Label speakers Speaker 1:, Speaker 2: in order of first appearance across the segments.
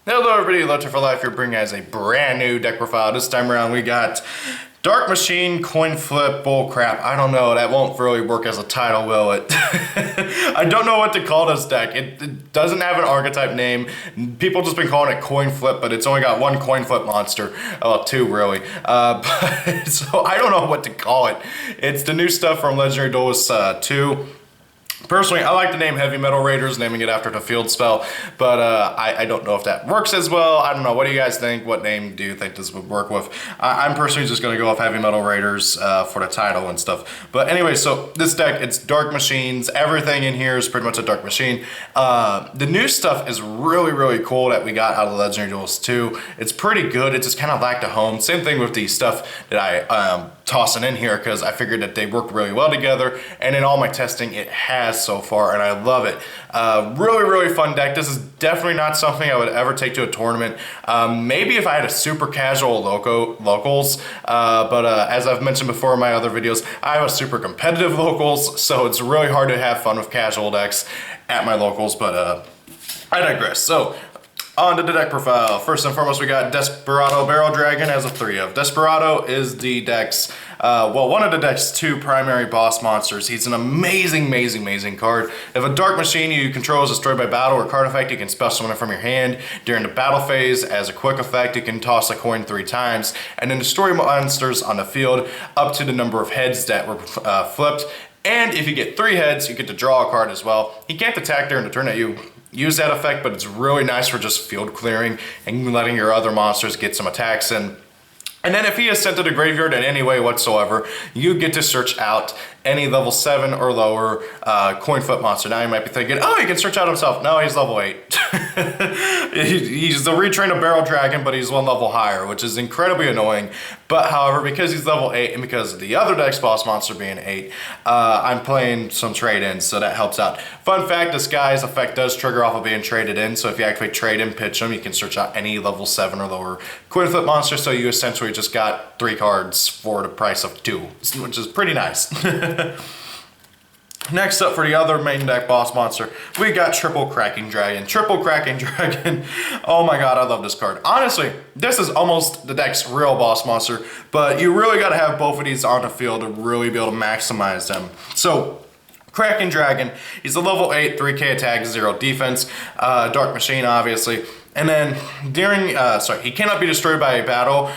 Speaker 1: Hello everybody, Letter for Life here, bringing us a brand new deck profile. This time around we got Dark Machine, Coin Flip, Bullcrap. I don't know, that won't really work as a title, will it? I don't know what to call this deck. It doesn't have an archetype name. People just been calling it Coin Flip, but it's only got one Coin Flip monster. Well, two really. So I don't know what to call it. It's the new stuff from Legendary Duelist 2. Personally, I like the name Heavy Metal Raiders, naming it after the field spell, but I don't know if that works as well. I don't know. What do you guys think? What name do you think this would work with? I'm personally just going to go with Heavy Metal Raiders for the title and stuff. But anyway, so this deck, it's Dark Machines. Everything in here is pretty much a Dark Machine. The new stuff is really cool that we got out of Legendary Duelist 2. It's pretty good. It just kind of lacked a home. Same thing with the stuff that I tossing in here because I figured that they worked really well together, and in all my testing it has so far, and I love it. Really fun deck. This is definitely not something I would ever take to a tournament. Maybe if I had a super casual locals, but as I've mentioned before in my other videos, I have a super competitive locals, so it's really hard to have fun with casual decks at my locals, but I digress. So on to the deck profile. First and foremost, we got Desperado Barrel Dragon as a 3 of. Desperado is the deck's, one of the deck's two primary boss monsters. He's an amazing card. If a Dark Machine you control is destroyed by battle or card effect, you can spell summon it from your hand. During the battle phase, as a quick effect, you can toss a coin 3 times, and then destroy monsters on the field up to the number of heads that were flipped. And if you get 3 heads, you get to draw a card as well. He can't attack during the turn that you use that effect, but it's really nice for just field clearing and letting your other monsters get some attacks in. And then if he is sent to the graveyard in any way whatsoever, you get to search out any level 7 or lower coin flip monster. Now you might be thinking, oh, he can search out himself. No, he's level 8. He's the retrained barrel dragon, but he's one level higher, which is incredibly annoying. But however, because he's level 8 and because of the other deck's boss monster being 8, I'm playing some trade-ins, so that helps out. Fun fact, this guy's effect does trigger off of being traded in, so if you activate trade in, pitch him, you can search out any level 7 or lower coin flip monster, so you essentially just got 3 cards for the price of 2, which is pretty nice. Next up for the other main deck boss monster, we got Triple Cracking Dragon. Triple Cracking Dragon, oh my god, I love this card. Honestly, this is almost the deck's real boss monster, but you really got to have both of these on the field to really be able to maximize them. So, Cracking Dragon, he's a level 8, 3k attack, 0 defense, Dark Machine obviously. And then during, he cannot be destroyed by a battle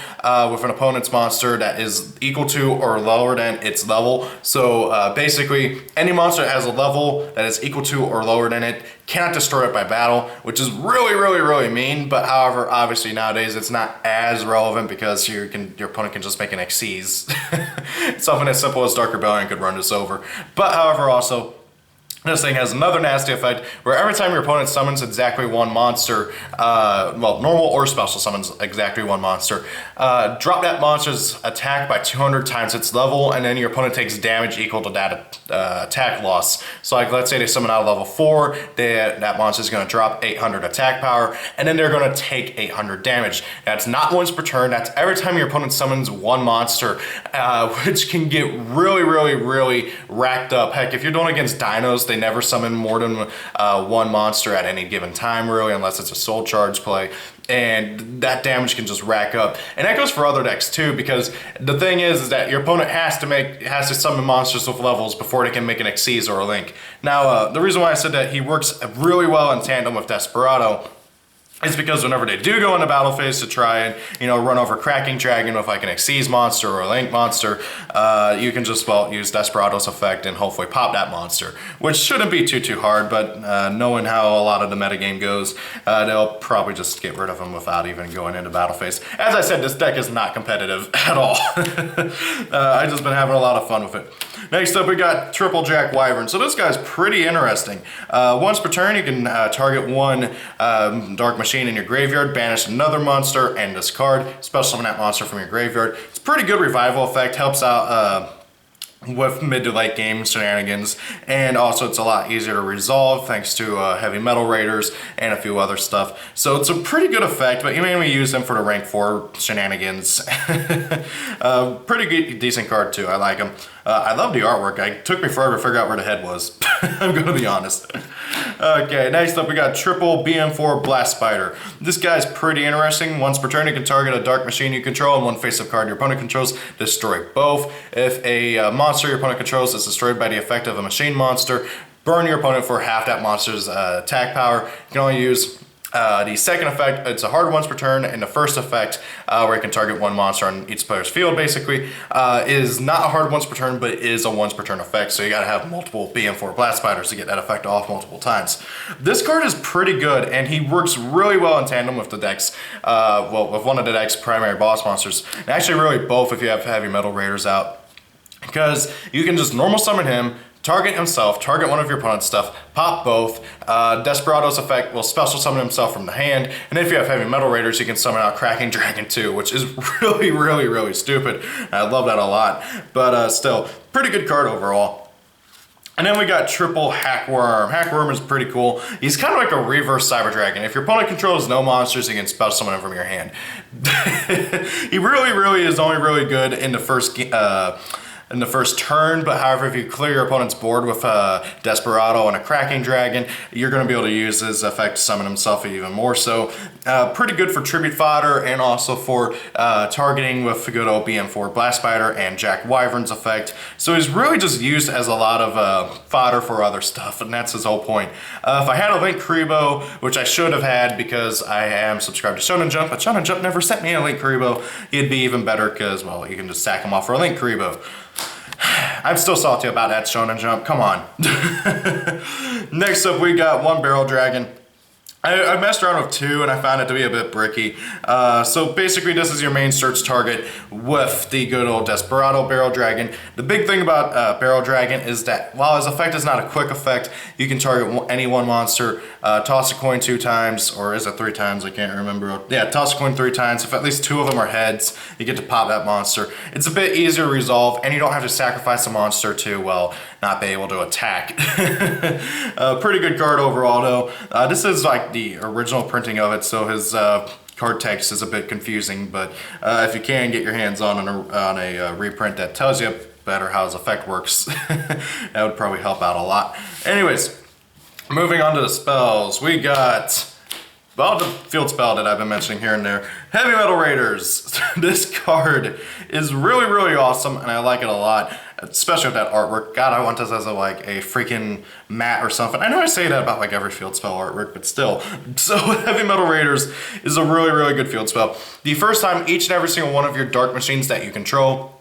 Speaker 1: with an opponent's monster that is equal to or lower than its level. So basically, any monster that has a level that is equal to or lower than it cannot destroy it by battle, which is really mean. But however, obviously nowadays it's not as relevant because your opponent can just make an Xyz. Something as simple as Dark Rebellion could run this over. But however, also, this thing has another nasty effect where every time your opponent summons exactly one monster, normal or special summons exactly one monster, drop that monster's attack by 200 times its level, and then your opponent takes damage equal to that attack loss. So like, let's say they summon out of level 4, that monster's going to drop 800 attack power, and then they're going to take 800 damage. That's not once per turn, that's every time your opponent summons one monster, which can get really racked up. Heck, if you're doing against dinos, they never summon more than one monster at any given time, really, unless it's a soul charge play. And that damage can just rack up. And that goes for other decks too, because the thing is that your opponent has to summon monsters with levels before they can make an Xyz or a Link. Now, the reason why I said that he works really well in tandem with Desperado is because whenever they do go into battle phase to try and, run over Cracking Dragon with like an Xyz monster or a Link monster, you can just, use Desperado's effect and hopefully pop that monster, which shouldn't be too hard, but knowing how a lot of the metagame goes, they'll probably just get rid of him without even going into battle phase. As I said, this deck is not competitive at all. I've just been having a lot of fun with it. Next up, we got Triple Jack Wyvern. So this guy's pretty interesting. Once per turn, you can target one Dark Machine in your graveyard, banish another monster, and discard. Special summon that monster from your graveyard. It's a pretty good revival effect, helps out with mid to late game shenanigans, and also it's a lot easier to resolve thanks to Heavy Metal Raiders and a few other stuff. So it's a pretty good effect, but you mainly use them for the rank 4 shenanigans. Pretty good, decent card too, I like him. I love the artwork. It took me forever to figure out where the head was. I'm gonna be honest. Okay, next up we got triple BM4 Blast Spider. This guy's pretty interesting. Once per turn, you can target a dark machine you control and one face-up card your opponent controls, destroy both. If a monster your opponent controls is destroyed by the effect of a machine monster, burn your opponent for half that monster's attack power. You can only use the second effect. It's a hard once per turn, and the first effect, where you can target one monster on each player's field, basically, is not a hard once per turn, but it is a once per turn effect, so you gotta have multiple BM4 Blast Spiders to get that effect off multiple times. This card is pretty good, and he works really well in tandem with the deck's, well, with one of the deck's primary boss monsters, and actually really both if you have Heavy Metal Raiders out, because you can just normal summon him, target himself, target one of your opponent's stuff, pop both. Desperado's effect will special summon himself from the hand, and if you have Heavy Metal Raiders, you can summon out Cracking Dragon too, which is really stupid. I love that a lot, but still, pretty good card overall. And then we got triple Hackworm. Hackworm is pretty cool. He's kind of like a reverse Cyber Dragon. If your opponent controls no monsters, you can special summon him from your hand. He really is only really good in the first turn, but however, if you clear your opponent's board with a Desperado and a Cracking Dragon, you're going to be able to use his effect to summon himself even more so. Pretty good for tribute fodder and also for targeting with good old BM4 Blast Spider and Jack Wyvern's effect. So he's really just used as a lot of fodder for other stuff, and that's his whole point. If I had a Link Kuriboh, which I should have had because I am subscribed to Shonen Jump, but Shonen Jump never sent me a Link Kuriboh, he'd be even better because, well, you can just sack him off for a Link Kuriboh. I'm still salty about that Shonen Jump, come on. Next up we got one Barrel Dragon. I messed around with two and I found it to be a bit bricky. So basically this is your main search target with the good old Desperado Barrel Dragon. The big thing about Barrel Dragon is that while his effect is not a quick effect, you can target any one monster, toss a coin 2 times, or is it 3 times? I can't remember. Yeah, toss a coin 3 times. If at least 2 of them are heads, you get to pop that monster. It's a bit easier to resolve, and you don't have to sacrifice a monster to, well, not be able to attack. Pretty good card overall though. This is like the original printing of it, so his card text is a bit confusing, but if you can get your hands on a reprint that tells you better how his effect works, that would probably help out a lot. Anyways, moving on to the spells, we got, well, the field spell that I've been mentioning here and there, Heavy Metal Raiders. This card is really awesome, and I like it a lot. Especially with that artwork. God, I want this as a freaking mat or something. I know I say that about like every field spell artwork, but still. So Heavy Metal Raiders is a really good field spell. The first time each and every single one of your dark machines that you control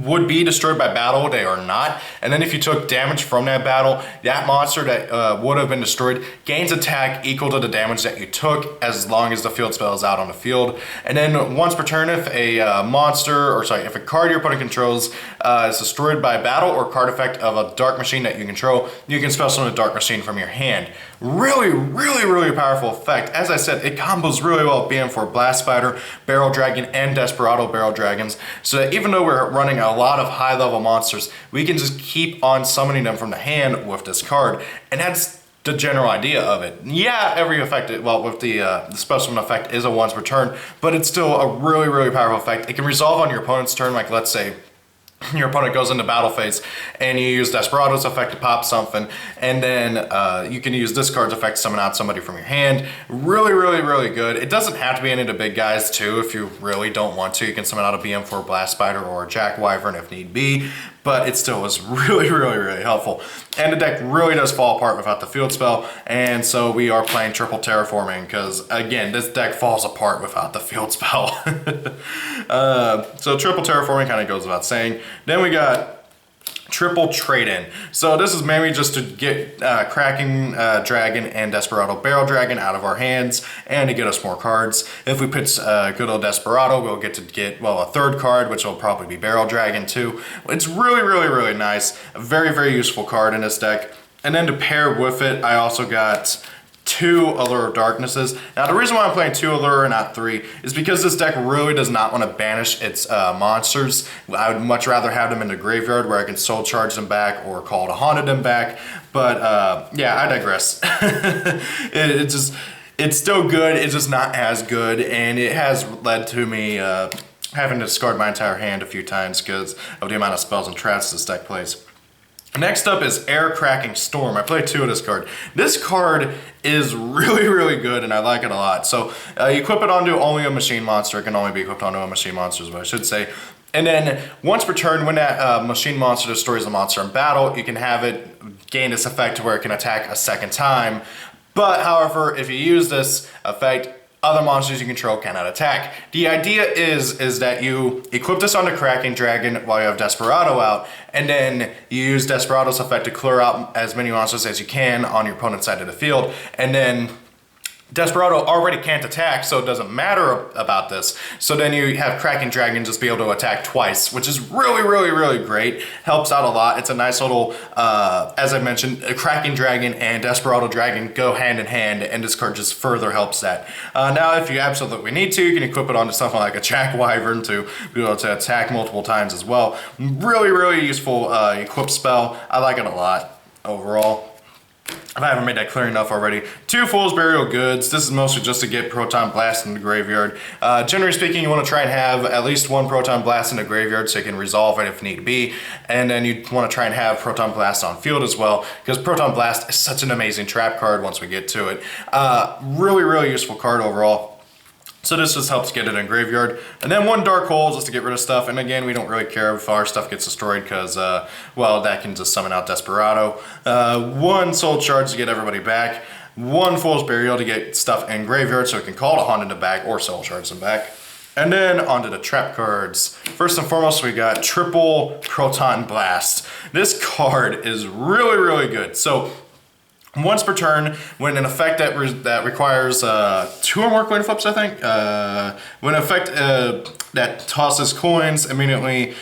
Speaker 1: would be destroyed by battle, they are not. And then if you took damage from that battle, that monster that would have been destroyed gains attack equal to the damage that you took as long as the field spell is out on the field. And then once per turn, if a if a card your opponent controls is destroyed by battle or card effect of a dark machine that you control, you can special summon a dark machine from your hand. Really powerful effect. As I said, it combos really well with BM4 Blast Spider, Barrel Dragon, and Desperado Barrel Dragons, so that even though we're running a lot of high level monsters, we can just keep on summoning them from the hand with this card, and that's the general idea of it. Yeah, every effect, well, with the special summon effect is a once per turn, but it's still a really powerful effect. It can resolve on your opponent's turn, like let's say your opponent goes into battle phase and you use Desperado's effect to pop something, and then you can use this card's effect to summon out somebody from your hand. Really good. It doesn't have to be any of the big guys too. If you really don't want to, you can summon out a BM4 Blast Spider or a Jack Wyvern if need be, but it still was really helpful. And the deck really does fall apart without the field spell, and so we are playing triple terraforming because, again, this deck falls apart without the field spell. So triple terraforming kind of goes without saying. Then we got triple trade-in. So this is mainly just to get Cracking Dragon and Desperado Barrel Dragon out of our hands and to get us more cards. If we put good old Desperado, we'll get, well, a third card, which will probably be Barrel Dragon too. It's really nice. A very useful card in this deck. And then to pair with it, I also got 2 Allure of Darknesses. Now the reason why I'm playing 2 Allure and not 3 is because this deck really does not want to banish its monsters. I would much rather have them in the graveyard where I can soul charge them back or call to haunted them back. But yeah, I digress. It's still good, it's just not as good, and it has led to me having to discard my entire hand a few times because of the amount of spells and traps this deck plays. Next up is Err Cracking Storm. I played 2 of this card. This card is really good, and I like it a lot. So you equip it onto only a machine monster. It can only be equipped onto a machine monster is what I should say. And then once per turn, when that machine monster destroys a monster in battle, you can have it gain this effect to where it can attack a second time. But however, if you use this effect, other monsters you control cannot attack. The idea is that you equip this on the Cracking Dragon while you have Desperado out, and then you use Desperado's effect to clear out as many monsters as you can on your opponent's side of the field, and then Desperado already can't attack, so it doesn't matter about this. So then you have Cracking Dragon just be able to attack twice, which is really great. Helps out a lot. It's a nice little, as I mentioned, a Cracking Dragon and Desperado Dragon go hand in hand, and this card just further helps that. Now, if you absolutely need to, you can equip it onto something like a Jack Wyvern to be able to attack multiple times as well. Really useful equip spell. I like it a lot overall. If I haven't made that clear enough already. 2 Fool's Burial Goods. This is mostly just to get Proton Blast in the graveyard. Generally speaking, you want to try and have at least 1 Proton Blast in the graveyard so you can resolve it if need be. And then you want to try and have Proton Blast on field as well, because Proton Blast is such an amazing trap card once we get to it. Really useful card overall. So this just helps get it in graveyard. And then 1 Dark Hole just to get rid of stuff. And again, we don't really care if our stuff gets destroyed because, well, that can just summon out Desperado. 1 Soul Shard to get everybody back. 1 Fool's Burial to get stuff in graveyard so it can call to Haunt in the back or Soul Shards in back. And then onto the trap cards. First and foremost, we got triple Proton Blast. This card is really good. So once per turn, when an effect that requires 2 or more coin flips, I think, when an effect that tosses coins immediately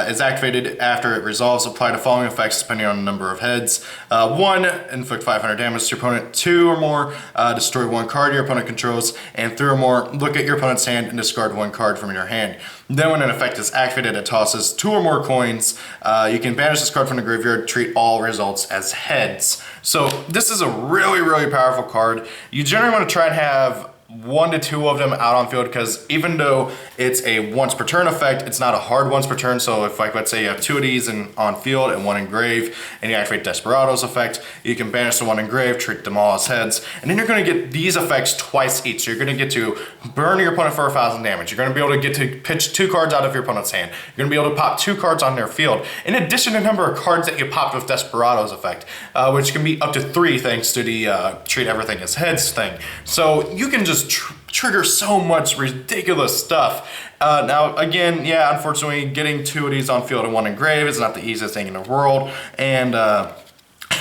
Speaker 1: is activated after it resolves, apply the following effects depending on the number of heads. 1, inflict 500 damage to your opponent. 2 or more, destroy 1 card your opponent controls. And 3 or more, look at your opponent's hand and discard 1 card from your hand. Then when an effect is activated, it tosses 2 or more coins. You can banish this card from the graveyard, treat all results as heads. So this is a really powerful card. You generally want to try and have 1 to 2 of them out on field, because even though it's a once per turn effect, it's not a hard once per turn. So if, like, let's say you have 2 of these on field and 1 in grave, and you activate Desperado's effect, you can banish the 1 in grave, treat them all as heads, and then you're going to get these effects twice each. So you're going to get to burn your opponent for 1,000 damage. You're going to be able to get to pitch 2 cards out of your opponent's hand. You're going to be able to pop 2 cards on their field, in addition to the number of cards that you popped with Desperado's effect, which can be up to 3 thanks to the treat everything as heads thing. So you can just trigger so much ridiculous stuff. Now, again, yeah, unfortunately, getting 2 of these on field and 1 in grave is not the easiest thing in the world, and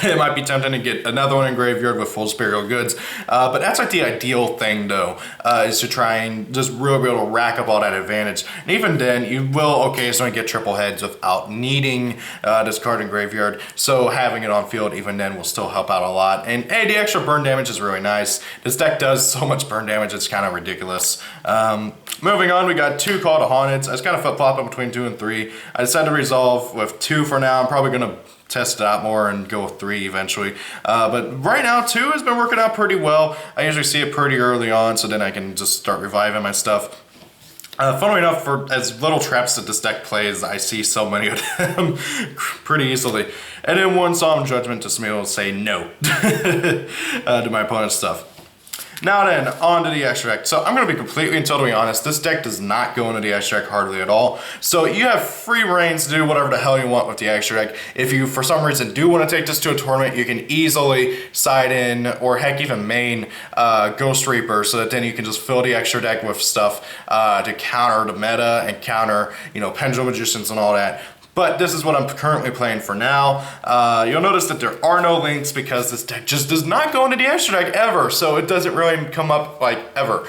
Speaker 1: it might be tempting to get another one in graveyard with Fool's Burial Goods, but that's like the ideal thing, though, is to try and just really be able to rack up all that advantage. And even then, you will occasionally get triple heads without needing this card in graveyard, so having it on field even then will still help out a lot. And hey, the extra burn damage is really nice. This deck does so much burn damage, it's kind of ridiculous. Moving on, we got 2 Call to Haunteds. I was kind of flip-flopping between 2 and 3. I decided to resolve with 2 for now. I'm probably going to test it out more and go with 3 eventually. But right now, 2 has been working out pretty well. I usually see it pretty early on, so then I can just start reviving my stuff. Funnily enough, for as little traps that this deck plays, I see so many of them pretty easily. And then 1 Solemn Judgment to be able to say no to my opponent's stuff. Now then, on to the extra deck. So I'm going to be completely and totally honest, this deck does not go into the extra deck hardly at all. So you have free reigns to do whatever the hell you want with the extra deck. If you, for some reason, do want to take this to a tournament, you can easily side in, or heck, even main Ghost Reaper, so that then you can just fill the extra deck with stuff to counter the meta and counter, you know, Pendulum Magicians and all that. But this is what I'm currently playing for now. You'll notice that there are no links because this deck just does not go into the extra deck ever, so it doesn't really come up like ever.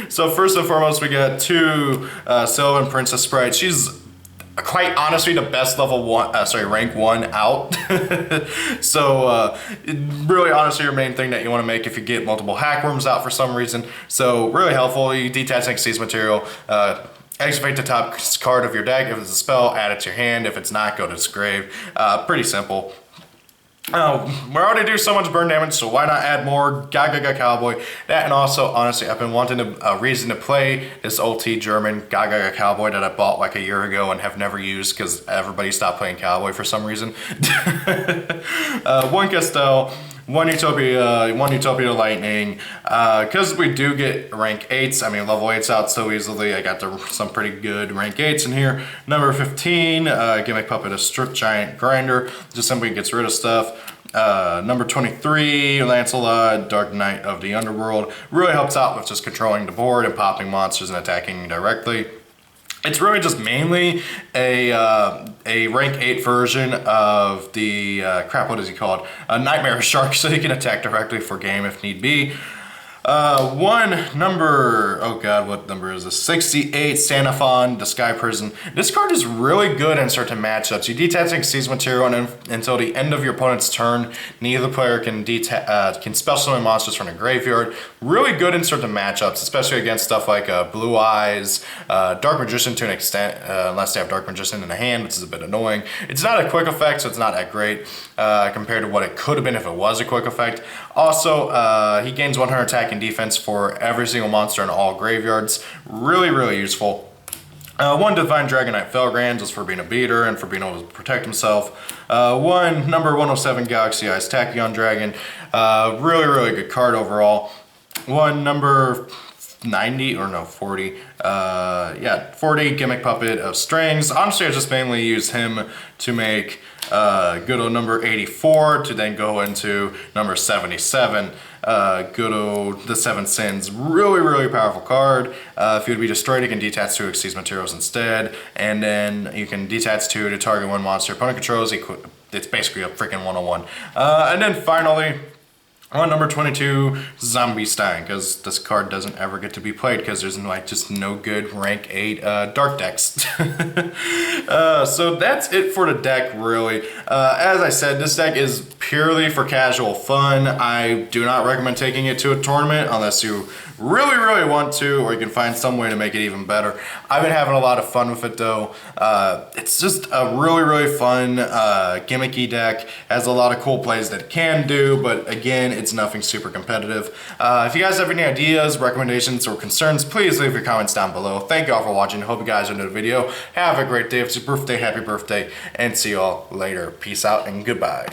Speaker 1: So first and foremost, we got 2 Sylvan Princess Sprite. She's quite honestly the best level 1, rank 1 out. So really honestly your main thing that you want to make if you get multiple Hackworms out for some reason. So really helpful. You detach Xyz material, activate the top card of your deck. If it's a spell, add it to your hand. If it's not, go to its grave. Pretty simple. We already do so much burn damage, so why not add more Gaga Cowboy? That, and also, honestly, I've been wanting a reason to play this OT German Gaga Cowboy that I bought like a year ago and have never used because everybody stopped playing Cowboy for some reason. One Castell, one Utopia Lightning, because we do get rank 8s, I mean level 8s out so easily. I got some pretty good rank 8s in here. Number 15, Gimmick Puppet, a Strip Giant Grinder, just simply gets rid of stuff. Number 23, Lancelot, Dark Knight of the Underworld, really helps out with just controlling the board and popping monsters and attacking directly. It's really just mainly a rank 8 version of the, what is he called? A Nightmare Shark, so he can attack directly for game if need be. One number, oh god, what number is this? 68, Sanafon, the Sky Prison. This card is really good in certain matchups. You detach and seize material until the end of your opponent's turn. Neither player can spell summon monsters from the graveyard. Really good in certain matchups, especially against stuff like Blue Eyes, Dark Magician to an extent, unless they have Dark Magician in the hand, which is a bit annoying. It's not a quick effect, so it's not that great compared to what it could have been if it was a quick effect. Also, he gains 100 attack and defense for every single monster in all graveyards. Really, really useful. One Divine Dragonite Felgrand, just for being a beater and for being able to protect himself. One number 107 Galaxy Eyes Tachyon Dragon. Really, really good card overall. One number 90, or no, 40. 40 Gimmick Puppet of Strings. Honestly, I just mainly use him to make good old number 84 to then go into number 77. Good old the Seven Sins. Really, really powerful card. If you would be destroyed, you can detach 2 Exceeds materials instead, and then you can detach 2 to target 1 monster opponent controls. It's basically a freaking 101. And then finally, on number 22, Zombie Stein, because this card doesn't ever get to be played because there's like just no good rank 8 dark decks. So that's it for the deck, really. As I said, this deck is purely for casual fun. I do not recommend taking it to a tournament unless you really, really want to, or you can find some way to make it even better. I've been having a lot of fun with it though. It's just a really, really fun gimmicky deck. Has a lot of cool plays that it can do, but again, it's nothing super competitive. If you guys have any ideas, recommendations, or concerns, please leave your comments down below. Thank you all for watching. Hope you guys enjoyed the video. Have a great day. If it's your birthday, happy birthday, and see you all later. Peace out and goodbye.